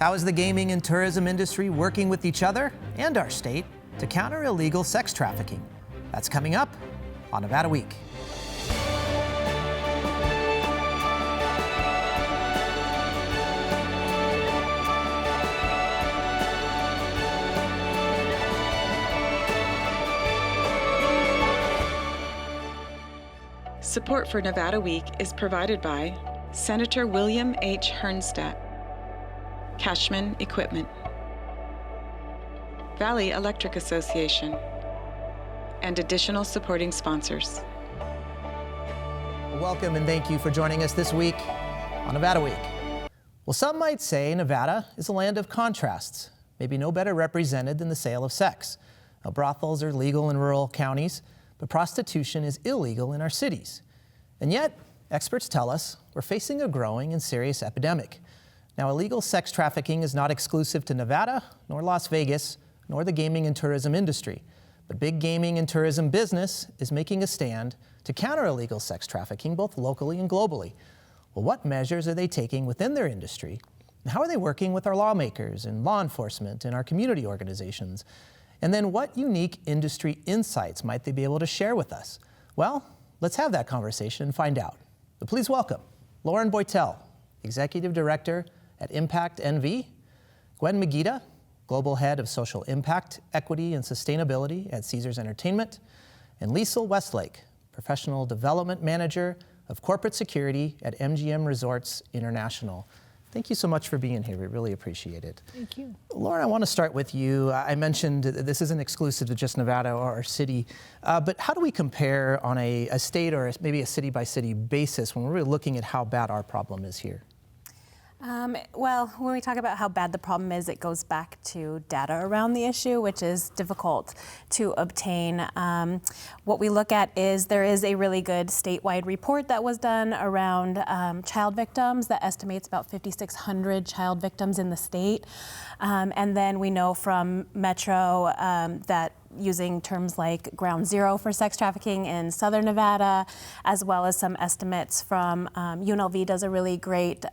How is the gaming and tourism industry working with each other and our state to counter illegal sex trafficking? That's coming up on Nevada Week. Support for Nevada Week is provided by Senator William H. Hernstat, Cashman Equipment, Valley Electric Association, and additional supporting sponsors. Welcome and thank you for joining us this week on Nevada Week. Well, some might say Nevada is a land of contrasts, maybe no better represented than the sale of sex. Now, brothels are legal in rural counties, but prostitution is illegal in our cities. And yet, experts tell us we're facing a growing and serious epidemic. Now, illegal sex trafficking is not exclusive to Nevada, nor Las Vegas, nor the gaming and tourism industry. But big gaming and tourism business is making a stand to counter illegal sex trafficking, both locally and globally. Well, what measures are they taking within their industry? And how are they working with our lawmakers and law enforcement and our community organizations? And then what unique industry insights might they be able to share with us? Well, let's have that conversation and find out. So please welcome Lauren Boytel, Executive Director at Impact NV, Gwen Megita, Global Head of Social Impact, Equity, and Sustainability at Caesars Entertainment, and Liesl Westlake, Professional Development Manager of Corporate Security at MGM Resorts International. Thank you so much for being here. We really appreciate it. Thank you. Lauren, I want to start with you. I mentioned this isn't exclusive to just Nevada or our city, but how do we compare on a state or maybe a city-by-city basis when we're really looking at how bad our problem is here? Well, when we talk about how bad the problem is, it goes back to data around the issue, which is difficult to obtain. What we look at is there is a really good statewide report that was done around child victims that estimates about 5,600 child victims in the state. And then we know from Metro that using terms like ground zero for sex trafficking in Southern Nevada, as well as some estimates from UNLV does a really great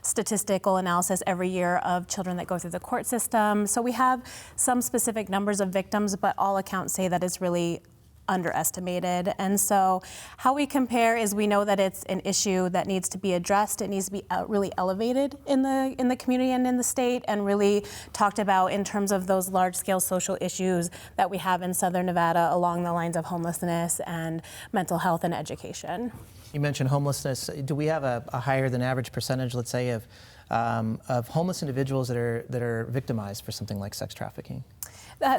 statistical analysis every year of children that go through the court system. So we have some specific numbers of victims, but all accounts say that it's really underestimated. And so how we compare is we know that it's an issue that needs to be addressed. It needs to be really elevated in the community and in the state, and really talked about in terms of those large-scale social issues that we have in Southern Nevada along the lines of homelessness and mental health and education. You mentioned homelessness. Do we have a higher than average percentage, let's say, of homeless individuals that are victimized for something like sex trafficking?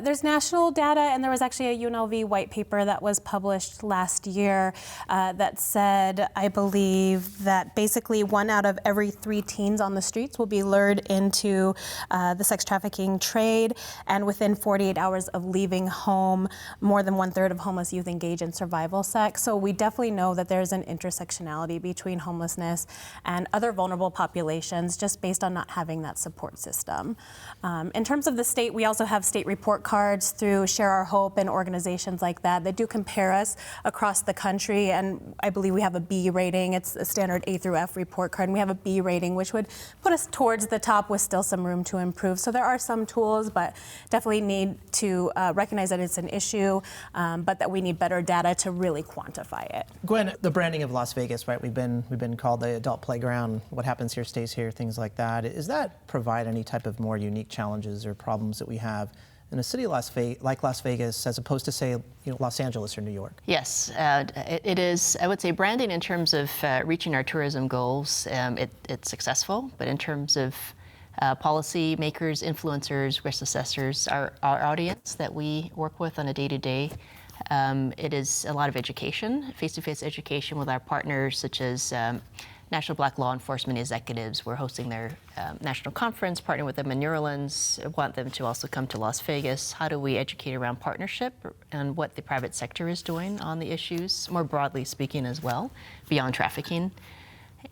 There's national data, and there was actually a UNLV white paper that was published last year that said, I believe, that basically 1 out of every 3 teens on the streets will be lured into the sex trafficking trade, and within 48 hours of leaving home, more than 1/3 of homeless youth engage in survival sex. So we definitely know that there's an intersectionality between homelessness and other vulnerable populations just based on not having that support system. In terms of the state, we also have state report cards through Share Our Hope and organizations like that do compare us across the country, and I believe we have a B rating. It's a standard A through F report card, and we have a B rating, which would put us towards the top with still some room to improve. So there are some tools, but definitely need to recognize that it's an issue, but that we need better data to really quantify it. Gwen, the branding of Las Vegas, right? We've been called the adult playground. What happens here stays here, things like that. Does that provide any type of more unique challenges or problems that we have in a city like Las Vegas, as opposed to, say, Los Angeles or New York? Yes, it is. I would say branding in terms of reaching our tourism goals, it's successful. But in terms of policy makers, influencers, risk assessors, our audience that we work with on a day-to-day, it is a lot of education, face-to-face education with our partners, such as National Black Law Enforcement Executives. We're hosting their national conference, partnering with them in New Orleans. I want them to also come to Las Vegas. How do we educate around partnership and what the private sector is doing on the issues, more broadly speaking as well, beyond trafficking?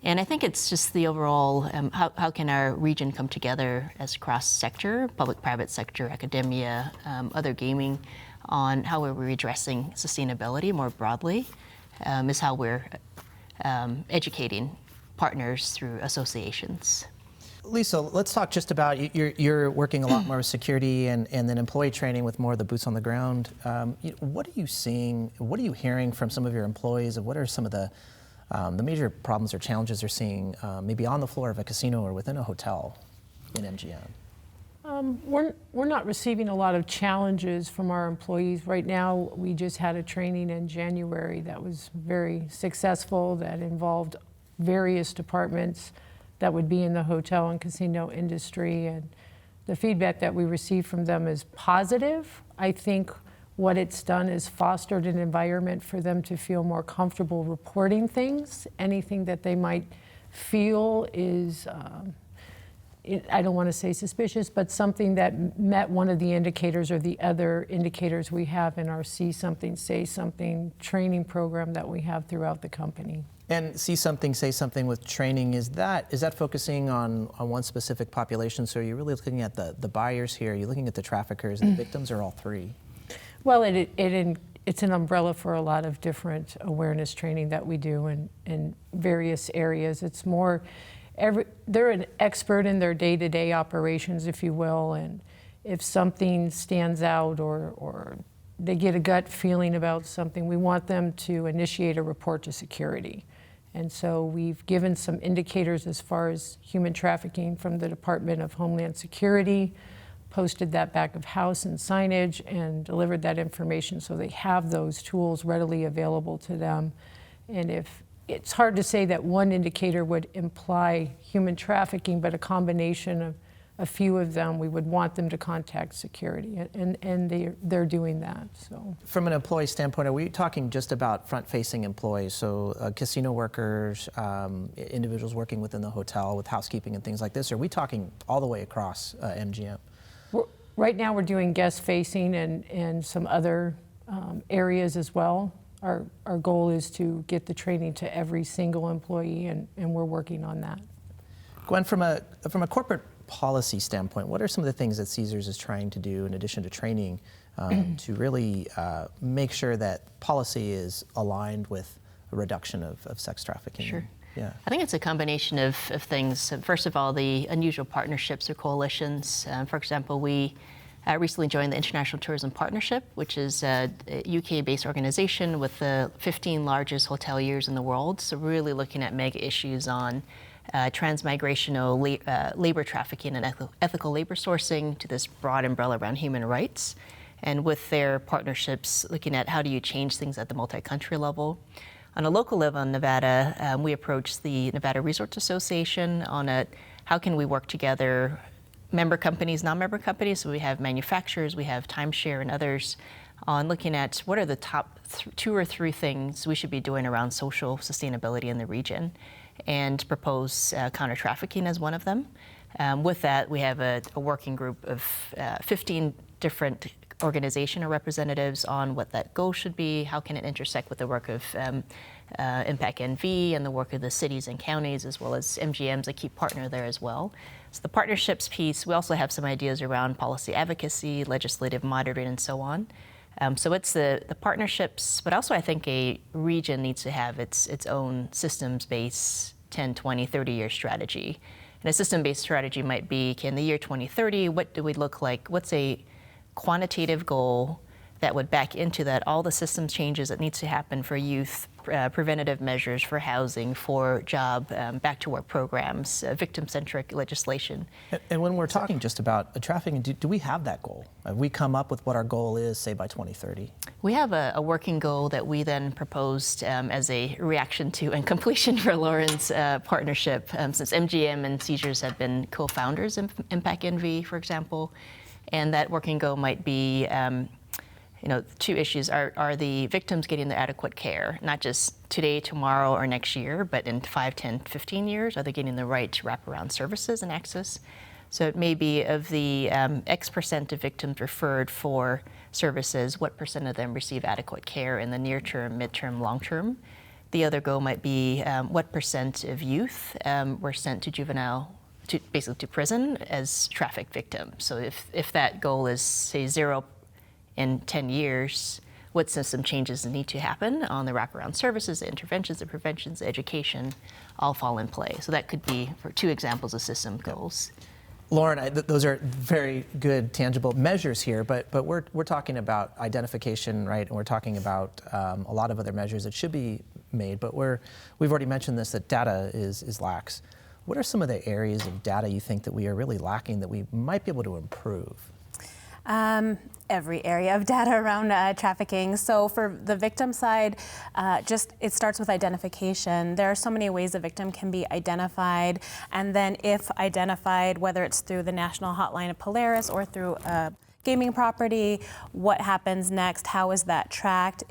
And I think it's just the overall, how can our region come together as cross-sector, public-private sector, academia, other gaming, on how we're addressing sustainability more broadly, is how we're educating partners through associations. Lisa, let's talk just about, you're working a lot more with security and then employee training with more of the boots on the ground. What are you seeing, what are you hearing from some of your employees, and what are some of the major problems or challenges they're seeing maybe on the floor of a casino or within a hotel in MGM? We're not receiving a lot of challenges from our employees. Right now, we just had a training in January that was very successful, that involved various departments that would be in the hotel and casino industry, and the feedback that we received from them is positive. I think what it's done is fostered an environment for them to feel more comfortable reporting things. Anything that they might feel is, I don't want to say suspicious, but something that met one of the indicators or the other indicators we have in our See Something, Say Something training program that we have throughout the company. And See Something, Say Something with training, is that focusing on one specific population? So are you really looking at the buyers here? Are you looking at the traffickers and the victims, or all three? Well, it's an umbrella for a lot of different awareness training that we do in various areas. It's more, they're an expert in their day-to-day operations, if you will, and if something stands out or they get a gut feeling about something, we want them to initiate a report to security. And so we've given some indicators as far as human trafficking from the Department of Homeland Security, posted that back of house and signage, and delivered that information so they have those tools readily available to them. And if it's hard to say that one indicator would imply human trafficking, but a combination of a few of them, we would want them to contact security, and they're doing that. So, from an employee standpoint, are we talking just about front-facing employees, so casino workers, individuals working within the hotel with housekeeping and things like this? Or are we talking all the way across MGM? Right now, we're doing guest-facing and some other areas as well. Our goal is to get the training to every single employee, and we're working on that. Gwen, from a corporate policy standpoint, what are some of the things that Caesars is trying to do in addition to training to really make sure that policy is aligned with a reduction of sex trafficking? Sure. Yeah. I think it's a combination of things. First of all, the unusual partnerships or coalitions. For example, we recently joined the International Tourism Partnership, which is a UK-based organization with the 15 largest hoteliers in the world. So really looking at mega issues on transmigrational labor trafficking and ethical labor sourcing, to this broad umbrella around human rights. And with their partnerships, looking at how do you change things at the multi-country level. On a local level in Nevada, we approached the Nevada Resorts Association on how can we work together, member companies, non-member companies. So we have manufacturers, we have timeshare and others, on looking at what are the top 2 or 3 things we should be doing around social sustainability in the region, and propose counter-trafficking as one of them. With that, we have a working group of 15 different organization or representatives on what that goal should be, how can it intersect with the work of Impact NV and the work of the cities and counties, as well as MGM's a key partner there as well. So the partnerships piece, we also have some ideas around policy advocacy, legislative monitoring, and so on. So it's the partnerships, but also I think a region needs to have its own systems-based 10, 20, 30-year strategy. And a system-based strategy might be, in the year 2030, what do we look like? What's a quantitative goal that would back into that all the systems changes that needs to happen for youth, preventative measures for housing, for job, back to work programs, victim-centric legislation. And when we're talking just about trafficking, do we have that goal? Have we come up with what our goal is, say, by 2030? We have a working goal that we then proposed as a reaction to and completion for Lauren's partnership, since MGM and Caesars have been co-founders in Impact NV, for example. And that working goal might be 2 issues. Are the victims getting the adequate care, not just today, tomorrow, or next year, but in 5, 10, 15 years? Are they getting the right wraparound services and access? So it may be of the X% of victims referred for services, what % of them receive adequate care in the near term, midterm, long term? The other goal might be what % of youth were sent to basically to prison as trafficked victims. So if that goal is, say, 0 in 10 years, what system changes need to happen on the wraparound services, the interventions, the preventions, the education, all fall in play. So that could be for 2 examples of system goals. Lauren, those are very good, tangible measures here, but we're talking about identification, right? And we're talking about a lot of other measures that should be made, but we've already mentioned this, that data is lax. What are some of the areas of data you think that we are really lacking that we might be able to improve? Every area of data around trafficking. So for the victim side, it starts with identification. There are so many ways a victim can be identified, and then if identified, whether it's through the national hotline of Polaris or through a gaming property, what happens next? How is that tracked?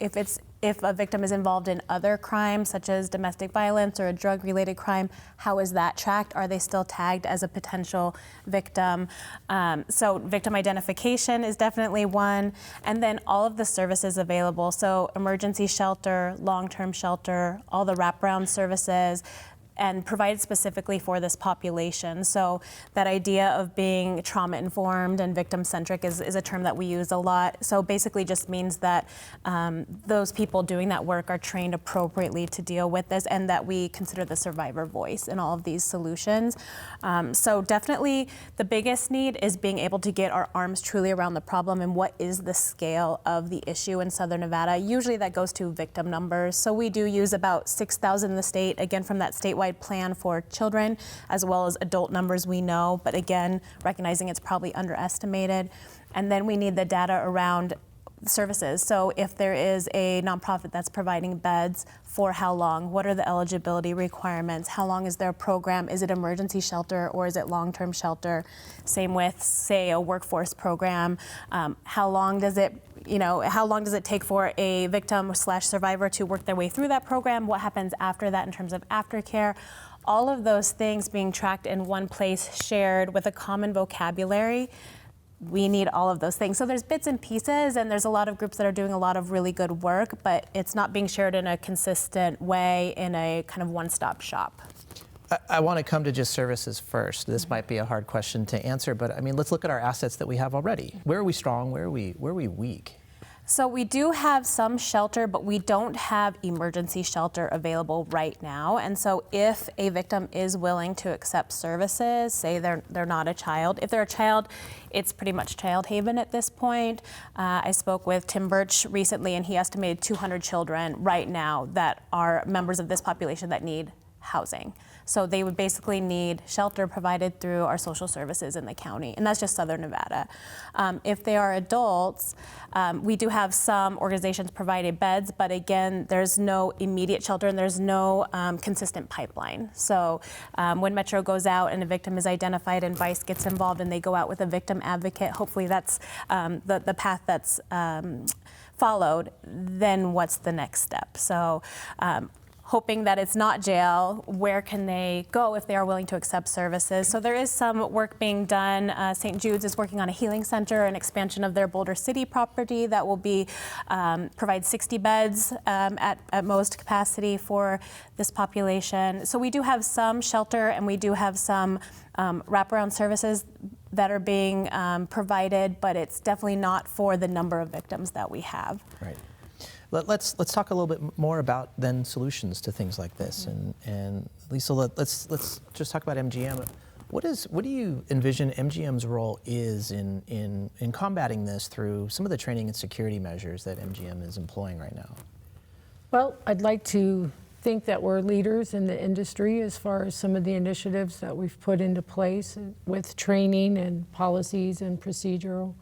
If a victim is involved in other crimes, such as domestic violence or a drug-related crime, how is that tracked? Are they still tagged as a potential victim? So victim identification is definitely one. And then all of the services available. So emergency shelter, long-term shelter, all the wraparound services, and provided specifically for this population. So that idea of being trauma-informed and victim-centric is a term that we use a lot. So basically just means that those people doing that work are trained appropriately to deal with this, and that we consider the survivor voice in all of these solutions. So definitely the biggest need is being able to get our arms truly around the problem and what is the scale of the issue in Southern Nevada. Usually that goes to victim numbers. So we do use about 6,000 in the state, again from that statewide plan for children, as well as adult numbers we know, but again, recognizing it's probably underestimated. And then we need the data around services. So if there is a nonprofit that's providing beds, for how long? What are the eligibility requirements? How long is their program? Is it emergency shelter or is it long-term shelter? Same with, say, a workforce program. How long does it take for a victim/survivor to work their way through that program? What happens after that in terms of aftercare? All of those things being tracked in one place, shared with a common vocabulary. We need all of those things. So there's bits and pieces, and there's a lot of groups that are doing a lot of really good work, but it's not being shared in a consistent way in a kind of one-stop shop. I want to come to just services first. This might be a hard question to answer, but I mean, let's look at our assets that we have already. Where are we strong? Where are we weak? So we do have some shelter, but we don't have emergency shelter available right now. And so if a victim is willing to accept services, say they're not a child. If they're a child, it's pretty much child haven at this point. I spoke with Tim Birch recently, and he estimated 200 children right now that are members of this population that need housing. So they would basically need shelter provided through our social services in the county, and that's just Southern Nevada. If they are adults, we do have some organizations providing beds, but again, there's no immediate shelter and there's no consistent pipeline. So when Metro goes out and a victim is identified and VICE gets involved and they go out with a victim advocate, hopefully that's the path that's followed, then what's the next step? So hoping that it's not jail, where can they go if they are willing to accept services? So there is some work being done. St. Jude's is working on a healing center, an expansion of their Boulder City property that will be provide 60 beds at most capacity for this population. So we do have some shelter and we do have some wraparound services that are being provided, but it's definitely not for the number of victims that we have. Right. Let's talk a little bit more about then solutions to things like this. And Lisa, let's just talk about MGM. What do you envision MGM's role is in combating this through some of the training and security measures that MGM is employing right now? Well, I'd like to think that we're leaders in the industry as far as some of the initiatives that we've put into place with training and policies and procedural.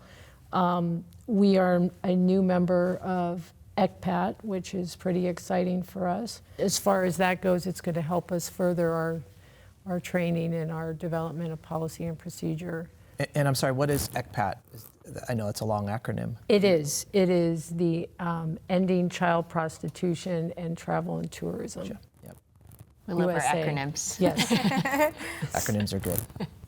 We are a new member of Ep1, which is pretty exciting for us. As far as that goes, it's going to help us further our training and our development of policy and procedure. And I'm sorry, what is Ep1? I know it's a long acronym. It is. It is the Ending Child Prostitution and Travel and Tourism. Gotcha. Yep. We love USA. our acronyms. Yes. Acronyms are good.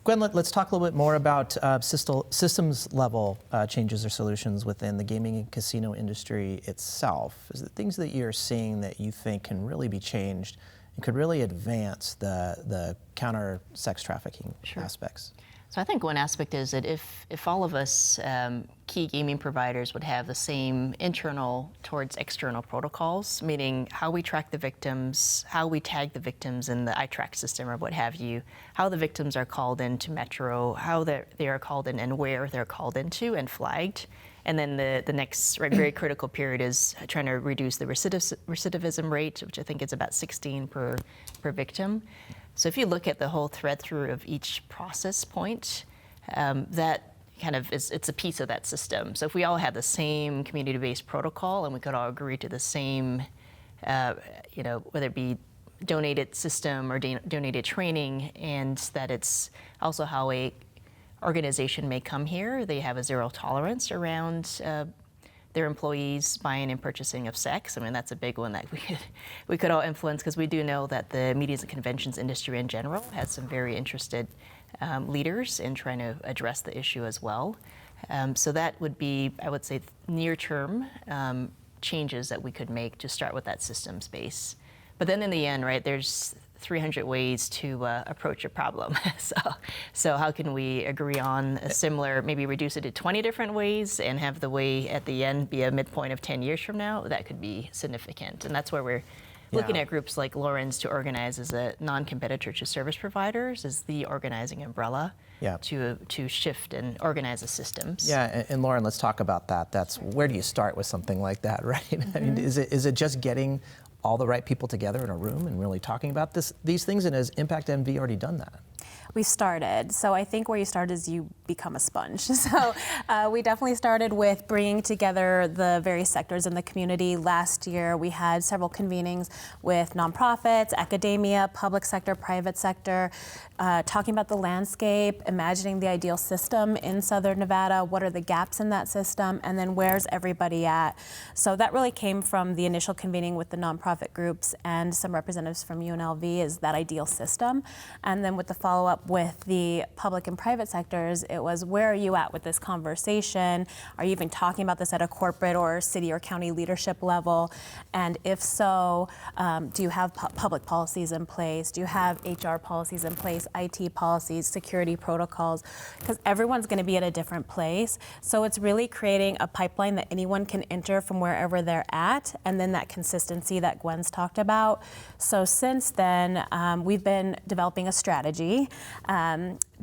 Gwen, let's talk a little bit more about systems level changes or solutions within the gaming and casino industry itself. Is it things that you're seeing that you think can really be changed and could really advance the counter sex trafficking aspects? So I think one aspect is that if all of us key gaming providers would have the same internal towards external protocols, meaning how we track the victims, how we tag the victims in the iTrack system or what have you, how the victims are called into Metro, how they are called in and where they're called into and flagged. And then the next very critical period is trying to reduce the recidivism rate, which I think is about 16 per victim. So if you look at the whole thread through of each process point, that kind of it's a piece of that system. So if we all had the same community-based protocol and we could all agree to the same, whether it be donated system or donated training, and that it's also how a organization may come here. They have a zero tolerance around their employees buying and purchasing of sex. I mean, that's a big one that we could all influence, because we do know that the medias and conventions industry in general has some very interested leaders in trying to address the issue as well. So that would be, I would say, near-term changes that we could make to start with that systems base. But then in the end, right, there's 300 ways to approach a problem. So how can we agree on a similar, maybe reduce it to 20 different ways and have the way at the end be a midpoint of 10 years from now? That could be significant. And that's where we're looking at groups like Lauren's to organize as a non-competitor to service providers as the organizing umbrella to shift and organize the systems. Yeah, and Lauren, let's talk about that. That's where do you start with something like that, right? Mm-hmm. I mean, is it just getting all the right people together in a room and really talking about these things? And has Impact MV already done that? We started. So I think where you start is you become a sponge. So we definitely started with bringing together the various sectors in the community. Last year, we had several convenings with nonprofits, academia, public sector, private sector, talking about the landscape, imagining the ideal system in Southern Nevada, what are the gaps in that system, and then where's everybody at? So that really came from the initial convening with the nonprofit groups and some representatives from UNLV, is that ideal system. And then with the follow-up with the public and private sectors, it was, where are you at with this conversation? Are you even talking about this at a corporate or city or county leadership level? And if so, do you have public policies in place? Do you have HR policies in place, IT policies, security protocols? Because everyone's going to be at a different place. So it's really creating a pipeline that anyone can enter from wherever they're at, and then that consistency that Gwen's talked about. So since then, we've been developing a strategy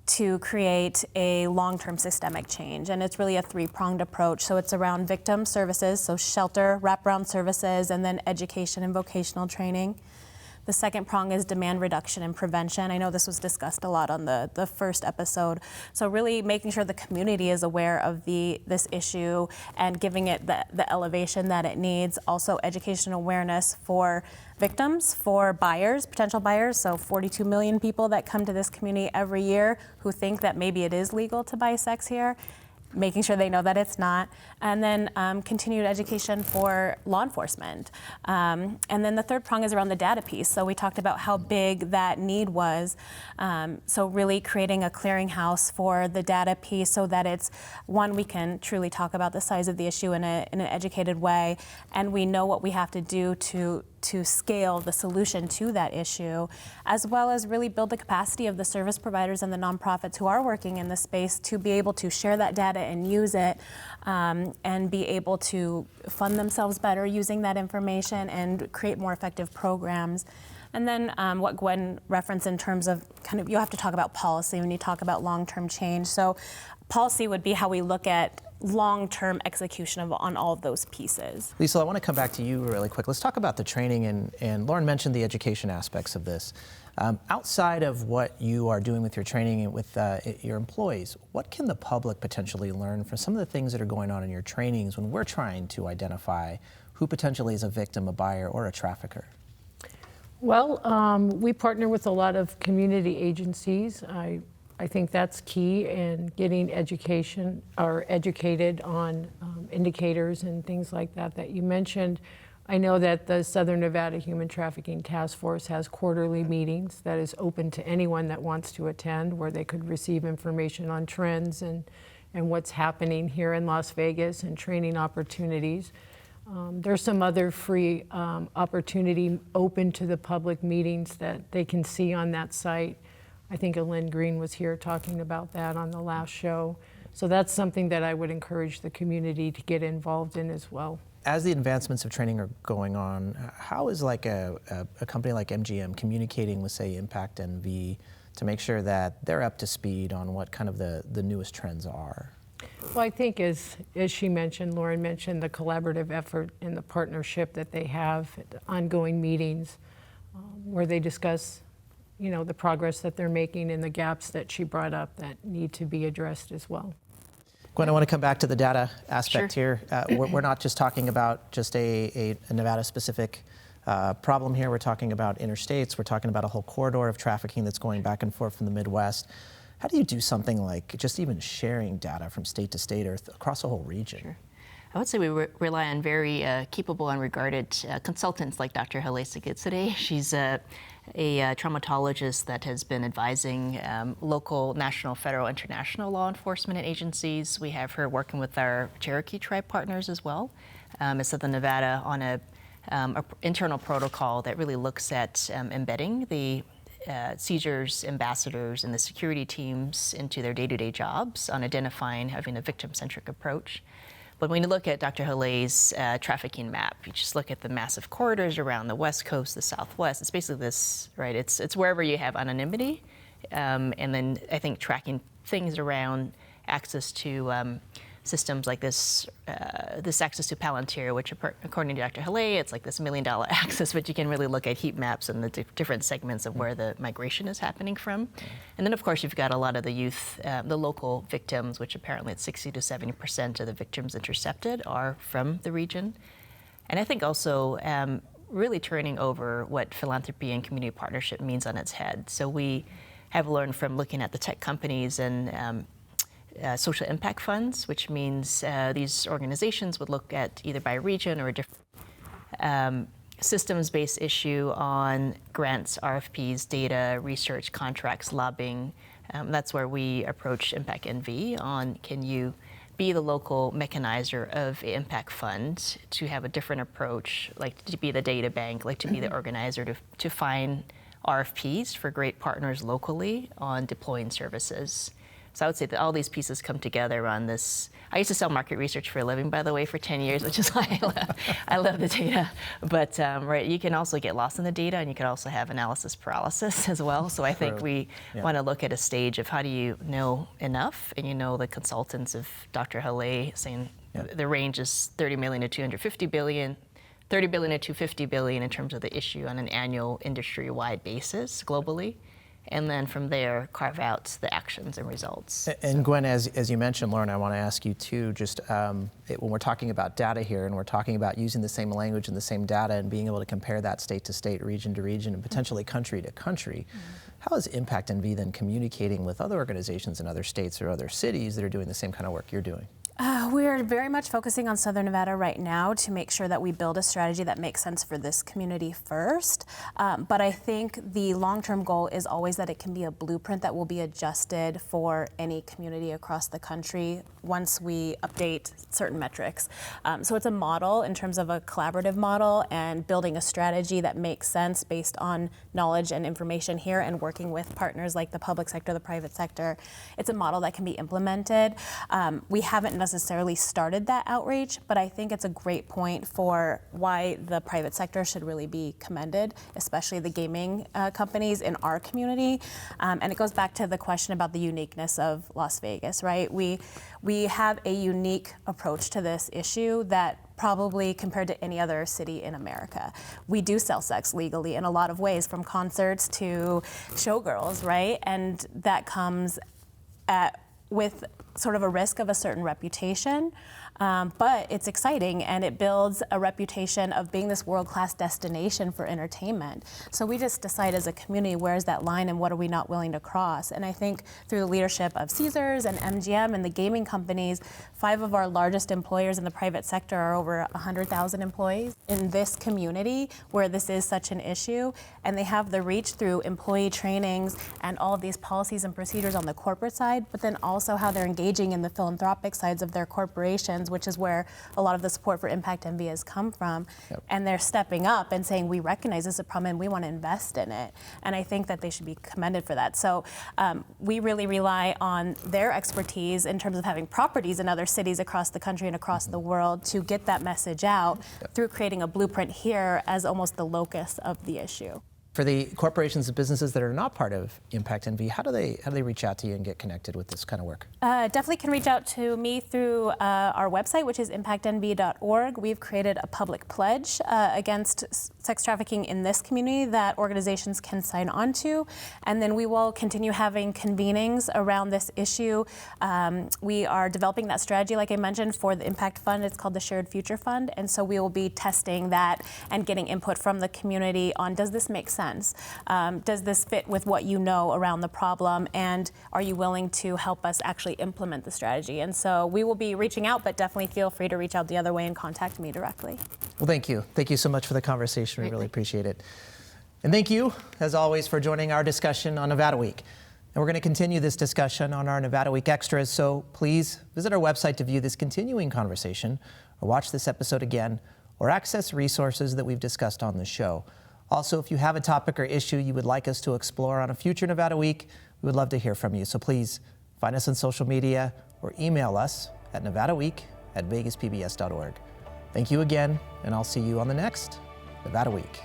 to create a long-term systemic change. And it's really a three-pronged approach. So it's around victim services, so shelter, wraparound services, and then education and vocational training. The second prong is demand reduction and prevention. I know this was discussed a lot on the first episode. So really making sure the community is aware of this issue and giving it the elevation that it needs. Also education awareness for victims, for buyers, potential buyers. So 42 million people that come to this community every year who think that maybe it is legal to buy sex here, making sure they know that it's not, and then continued education for law enforcement. And then the third prong is around the data piece. So we talked about how big that need was. So really creating a clearinghouse for the data piece so that it's, one, we can truly talk about the size of the issue in an educated way, and we know what we have to do to scale the solution to that issue, as well as really build the capacity of the service providers and the nonprofits who are working in this space to be able to share that data and use it, and be able to fund themselves better using that information and create more effective programs. And then what Gwen referenced in terms of you have to talk about policy when you talk about long-term change. So policy would be how we look at long-term execution on all of those pieces. Lisa, I want to come back to you really quick. Let's talk about the training, and Lauren mentioned the education aspects of this. Outside of what you are doing with your training and with your employees, what can the public potentially learn from some of the things that are going on in your trainings when we're trying to identify who potentially is a victim, a buyer, or a trafficker? Well, we partner with a lot of community agencies. I think that's key in getting education or educated on indicators and things like that you mentioned. I know that the Southern Nevada Human Trafficking Task Force has quarterly meetings that is open to anyone that wants to attend, where they could receive information on trends and what's happening here in Las Vegas and training opportunities. There's some other free opportunity open to the public meetings that they can see on that site. I think Elaine Green was here talking about that on the last show. So that's something that I would encourage the community to get involved in as well. As the advancements of training are going on, how is like a company like MGM communicating with, say, Impact NV to make sure that they're up to speed on what kind of the newest trends are? Well, I think as she mentioned, Lauren mentioned, the collaborative effort and the partnership that they have, ongoing meetings where they discuss, the progress that they're making and the gaps that she brought up that need to be addressed as well. Gwen, I want to come back to the data aspect here. We're not just talking about just a Nevada-specific problem here. We're talking about interstates. We're talking about a whole corridor of trafficking that's going back and forth from the Midwest. How do you do something like just even sharing data from state to state or across a whole region? Sure. I would say we rely on very capable and regarded consultants like Dr. Halesa today. She's a traumatologist that has been advising local, national, federal, international law enforcement agencies. We have her working with our Cherokee tribe partners as well in Southern Nevada on a internal protocol that really looks at embedding the seizures ambassadors and the security teams into their day-to-day jobs on identifying, having a victim-centric approach. But when you look at Dr. Hale's trafficking map, you just look at the massive corridors around the West Coast, the Southwest. It's basically this, right? It's wherever you have anonymity, and then I think tracking things around access to systems like this access to Palantir, which according to Dr. Hale, it's like this $1 million access, but you can really look at heat maps and the different segments of where the migration is happening from. And then of course you've got a lot of the youth, the local victims, which apparently it's 60 to 70% of the victims intercepted are from the region. And I think also really turning over what philanthropy and community partnership means on its head. So we have learned from looking at the tech companies and social impact funds, which means these organizations would look at either by region or a different systems-based issue on grants, RFPs, data, research, contracts, lobbying. That's where we approach Impact NV on can you be the local mechanizer of an impact fund to have a different approach, like to be the data bank, like to be the organizer to find RFPs for great partners locally on deploying services. So I would say that all these pieces come together on this. I used to sell market research for a living, by the way, for 10 years, which is why I love the data. But right, you can also get lost in the data, and you can also have analysis paralysis as well. So I think we want to look at a stage of how do you know enough, and the consultants of Dr. Hale saying the range is 30 million to 250 billion. 30 billion to 250 billion in terms of the issue on an annual industry-wide basis globally. And then from there, carve out the actions and results. And Gwen, as you mentioned, Lauren, I want to ask you too, just when we're talking about data here and we're talking about using the same language and the same data and being able to compare that state to state, region to region, and potentially country to country, how is Impact NV then communicating with other organizations in other states or other cities that are doing the same kind of work you're doing? We're very much focusing on Southern Nevada right now to make sure that we build a strategy that makes sense for this community first. But I think the long-term goal is always that it can be a blueprint that will be adjusted for any community across the country once we update certain metrics. So it's a model in terms of a collaborative model and building a strategy that makes sense based on knowledge and information here and working with partners like the public sector, the private sector. It's a model that can be implemented. We haven't necessarily started that outreach, but I think it's a great point for why the private sector should really be commended, especially the gaming companies in our community. And it goes back to the question about the uniqueness of Las Vegas, right? We have a unique approach to this issue that probably compared to any other city in America. We do sell sex legally in a lot of ways, from concerts to showgirls, right? And that comes with sort of a risk of a certain reputation, but it's exciting and it builds a reputation of being this world-class destination for entertainment. So we just decide as a community, where's that line and what are we not willing to cross? And I think through the leadership of Caesars and MGM and the gaming companies, 5 of our largest employers in the private sector are over 100,000 employees in this community where this is such an issue, and they have the reach through employee trainings and all of these policies and procedures on the corporate side, but then also how they're engaging engaging in the philanthropic sides of their corporations, which is where a lot of the support for Impact Envy has come from. Yep. And they're stepping up and saying, we recognize this is a problem and we want to invest in it. And I think that they should be commended for that. So we really rely on their expertise in terms of having properties in other cities across the country and across the world to get that message out through creating a blueprint here as almost the locus of the issue. For the corporations and businesses that are not part of Impact Envy, how do they reach out to you and get connected with this kind of work? Definitely can reach out to me through our website, which is impactenvy.org. We've created a public pledge against sex trafficking in this community that organizations can sign on to. And then we will continue having convenings around this issue. We are developing that strategy, like I mentioned, for the Impact Fund. It's called the Shared Future Fund. And so we will be testing that and getting input from the community on, does this make sense? Does this fit with what you know around the problem? And are you willing to help us actually implement the strategy? And so we will be reaching out, but definitely feel free to reach out the other way and contact me directly. Well, thank you. Thank you so much for the conversation. We really appreciate it. And thank you, as always, for joining our discussion on Nevada Week. And we're going to continue this discussion on our Nevada Week Extras, so please visit our website to view this continuing conversation, or watch this episode again, or access resources that we've discussed on the show. Also, if you have a topic or issue you would like us to explore on a future Nevada Week, we would love to hear from you. So please find us on social media or email us at nevadaweek@vegaspbs.org. Thank you again, and I'll see you on the next Nevada Week.